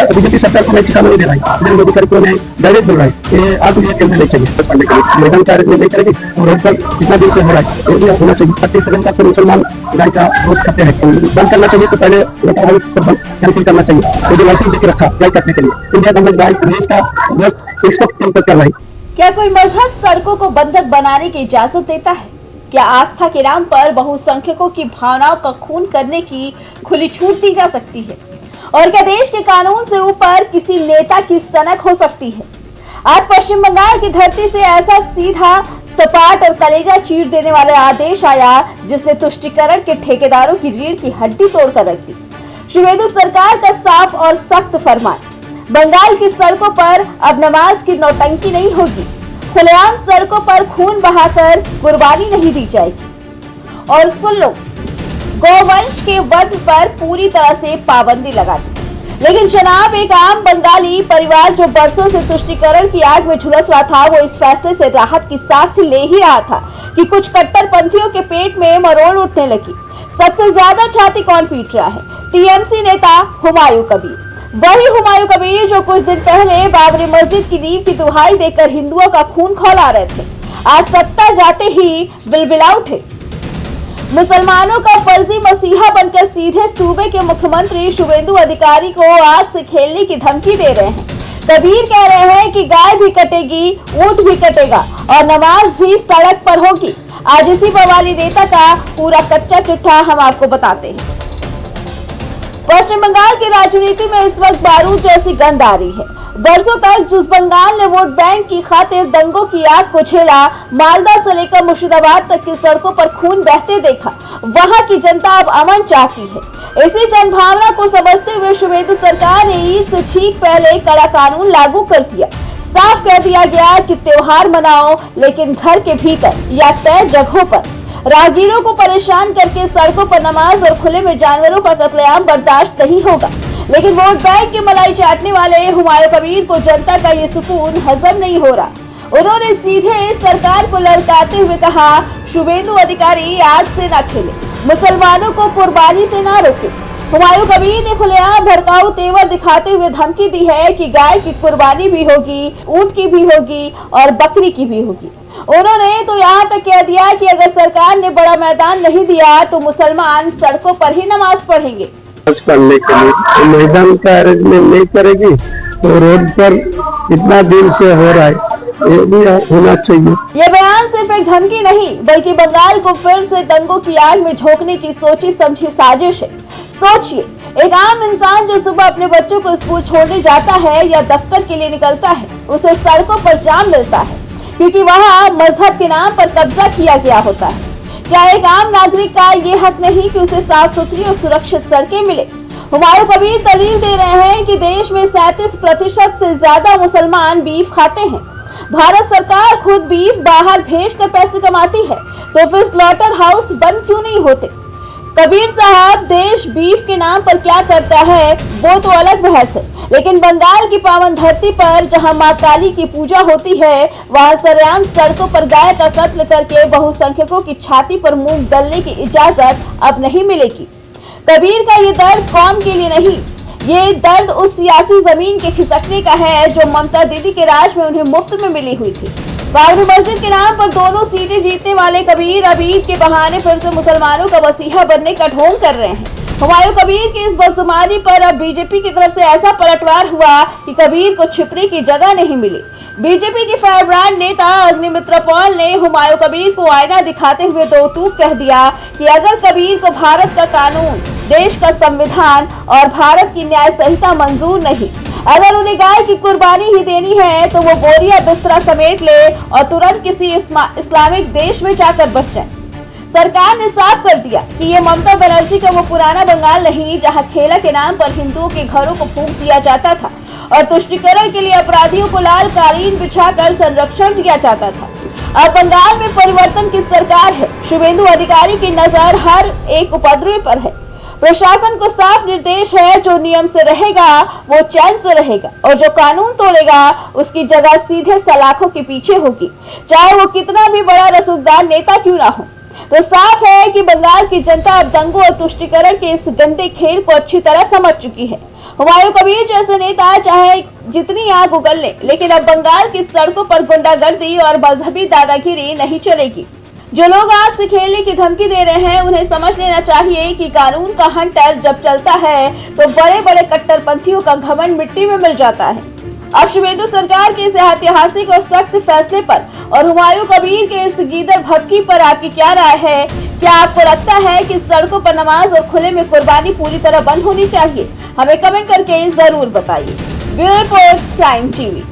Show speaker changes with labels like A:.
A: BJP सरकार को नैतिकता नहीं दे रहा है, नरेंद्र मोदी सरकार ने डायरेक्ट बोल रहा है ये आप ये चलने नहीं चाहिए पढ़ने के लिए, मैदान कार्य नहीं करेगी और रोड पर कितना दिन से हो रहा है ये भी होना चाहिए। 37 से मुसलमान गाय का रोज खाते हैं, बंद करना चाहिए तो पहले कैंसिल करना चाहिए। तो जो लाइसेंस देकर रखा गाय काटने के लिए, इंडिया गवर्नमेंट गाय देश का बेस्ट एक्सपोर्ट कर रहा है।
B: क्या कोई मजहब सड़कों को बंधक बनाने की इजाजत देता है? क्या आस्था के नाम पर बहुसंख्यकों की भावनाओं का खून करने की खुली छूट दी जा सकती है? और क्या देश के कानून से ऊपर किसी नेता की सनक हो सकती है? आज पश्चिम बंगाल की धरती से ऐसा सीधा, सपाट और कलेजा चीर देने वाला आदेश आया जिसने तुष्टीकरण के ठेकेदारों की रीढ़ की हड्डी तोड़कर रख दी। शुवेंदु सरकार का साफ और सख्त फरमान, बंगाल की सड़कों पर अब नमाज की नौटंकी नहीं होगी, खुलेआम सड़कों पर खून बहाकर कुर्बानी नहीं दी जाएगी। और सुन लो, गौवंश के वध पर पूरी तरह से पाबंदी लगा दी। लेकिन जनाब, एक आम बंगाली परिवार जो बरसों से तुष्टीकरण की आग में झुलस रहा था, वो इस फैसले से राहत की सांस ले ही रहा था कि कुछ कट्टरपंथियों के पेट में मरोड़ उठने लगी। सबसे ज्यादा छाती कौन पीट रहा है? टीएमसी नेता हुमायूं कबीर। वही हुमायूं कबीर जो कुछ दिन पहले बाबरी मस्जिद की नींव की दुहाई देकर हिंदुओं का खून खौला रहे थे, आज सत्ता जाते ही बिलबिला उठे। मुसलमानों का फर्जी मसीहा बनकर सीधे सूबे के मुख्यमंत्री शुवेंदु अधिकारी को आग से खेलने की धमकी दे रहे हैं। कबीर कह रहे हैं कि गाय भी कटेगी, ऊंट भी कटेगा और नमाज भी सड़क पर होगी। आज इसी बवाली नेता का पूरा कच्चा चिट्ठा हम आपको बताते हैं। पश्चिम बंगाल की राजनीति में इस वक्त बारूद जैसी गंध आ रही है। बरसों तक जिस बंगाल ने वोट बैंक की खातिर दंगों की आग को झेला, मालदा से लेकर मुर्शिदाबाद तक की सड़कों पर खून बहते देखा, वहां की जनता अब अमन चाहती है। इसी जनभावना को समझते हुए शुवेंदु सरकार ने ईद से ठीक पहले कड़ा कानून लागू कर दिया। साफ कह दिया गया कि त्योहार मनाओ, लेकिन घर के भीतर या तय जगहों पर। राहगीरों को परेशान करके सड़कों पर नमाज और खुले में जानवरों का कत्लेआम बर्दाश्त नहीं होगा। लेकिन वोट बैंक की मलाई चाटने वाले हुमायूं कबीर को जनता का ये सुकून हजम नहीं हो रहा। उन्होंने सीधे सरकार को ललकारते हुए कहा, शुवेंदु अधिकारी आग से न खेले, मुसलमानों को कुर्बानी से न रोके। हुमायूं कबीर ने खुलेआम भड़काऊ तेवर दिखाते हुए धमकी दी है कि गाय की कुर्बानी भी होगी, ऊंट की भी होगी और बकरी की भी होगी। उन्होंने तो यहाँ तक कह दिया कि अगर सरकार ने बड़ा मैदान नहीं दिया तो मुसलमान सड़कों पर ही नमाज पढ़ेंगे।
A: करने के लिए मैदान का अरेंजमेंट नहीं करेगी तो रोड पर इतना दिन से हो रहा है, ये भी होना चाहिए।
B: ये बयान सिर्फ एक धमकी नहीं, बल्कि बंगाल को फिर से दंगों की आग में झोंकने की सोची समझी साजिश है। सोचिए, एक आम इंसान जो सुबह अपने बच्चों को स्कूल छोड़ने जाता है या दफ्तर के लिए निकलता है, उसे सड़कों पर जाम मिलता है क्योंकि वहाँ मजहब के नाम पर कब्जा किया गया होता है। क्या एक आम नागरिक का ये हक नहीं कि उसे साफ सुथरी और सुरक्षित सड़कें मिले? हुमायूं कबीर दलील दे रहे हैं कि देश में 37% से ज्यादा मुसलमान बीफ खाते हैं। भारत सरकार खुद बीफ बाहर भेजकर पैसे कमाती है, तो फिर स्लॉटर हाउस बंद क्यों नहीं होते? कबीर साहब, देश बीफ के नाम पर क्या करता है वो तो अलग बहस है, लेकिन बंगाल की पावन धरती पर जहां मां काली की पूजा होती है, वहां सरेआम सड़कों पर गाय का कत्ल करके बहुसंख्यकों की छाती पर मूंग दलने की इजाजत अब नहीं मिलेगी। कबीर का ये दर्द कौम के लिए नहीं, ये दर्द उस सियासी जमीन के खिसकने का है जो ममता दीदी के राज में उन्हें मुफ्त में मिली हुई थी। बाबरी मस्जिद के नाम पर दोनों सीटें जीतने वाले कबीर अब ईद के बहाने फिर से मुसलमानों का मसीहा बनने का ढोंग कर रहे हैं। हुमायूं कबीर की इस बदजुबानी पर अब बीजेपी की तरफ से ऐसा पलटवार हुआ कि कबीर को छिपने की जगह नहीं मिली। बीजेपी की फायरब्रांड नेता अग्निमित्र पॉल ने हुमायूं कबीर को आईना दिखाते हुए दो टूक कह दिया कि अगर कबीर को भारत का कानून, देश का संविधान और भारत की न्याय संहिता मंजूर नहीं, अगर उन्हें गाय की कुर्बानी ही देनी है तो वो बोरिया बिस्तरा समेट ले और तुरंत किसी इस्लामिक देश में जाकर बस जाए। सरकार ने साफ कर दिया कि ये ममता बनर्जी का वो पुराना बंगाल नहीं जहां खेला के नाम पर हिंदुओं के घरों को फूंक दिया जाता था और तुष्टीकरण के लिए अपराधियों को लाल कालीन बिछाकर संरक्षण दिया जाता था। अब बंगाल में परिवर्तन की सरकार है। शुवेंदु अधिकारी की नजर हर एक उपद्रवी पर है। प्रशासन को साफ निर्देश है, जो नियम से रहेगा वो चैन से रहेगा और जो कानून तोड़ेगा उसकी जगह सीधे सलाखों के पीछे होगी, चाहे वो कितना भी बड़ा रसूखदार नेता क्यों ना हो। तो साफ है कि बंगाल की जनता अब दंगों और तुष्टीकरण के इस गंदे खेल को अच्छी तरह समझ चुकी है। हुमायूं कबीर जैसे नेता चाहे जितनी आग उगल ले, लेकिन अब बंगाल की सड़कों पर गुंडागर्दी और मजहबी दादागिरी नहीं चलेगी। जो लोग आग से खेलने की धमकी दे रहे हैं, उन्हें समझ लेना चाहिए कि कानून का हंटर जब चलता है तो बड़े बड़े कट्टरपंथियों का घमंड मिट्टी में मिल जाता है। अब शुभेंदु सरकार के इस ऐतिहासिक और सख्त फैसले पर और हुमायूं कबीर के इस गीदड़ भभकी पर आपकी क्या राय है? क्या आपको लगता है कि सड़कों पर नमाज और खुले में कुर्बानी पूरी तरह बंद होनी चाहिए? हमें कमेंट करके जरूर बताइए। Bureau report, prime TV.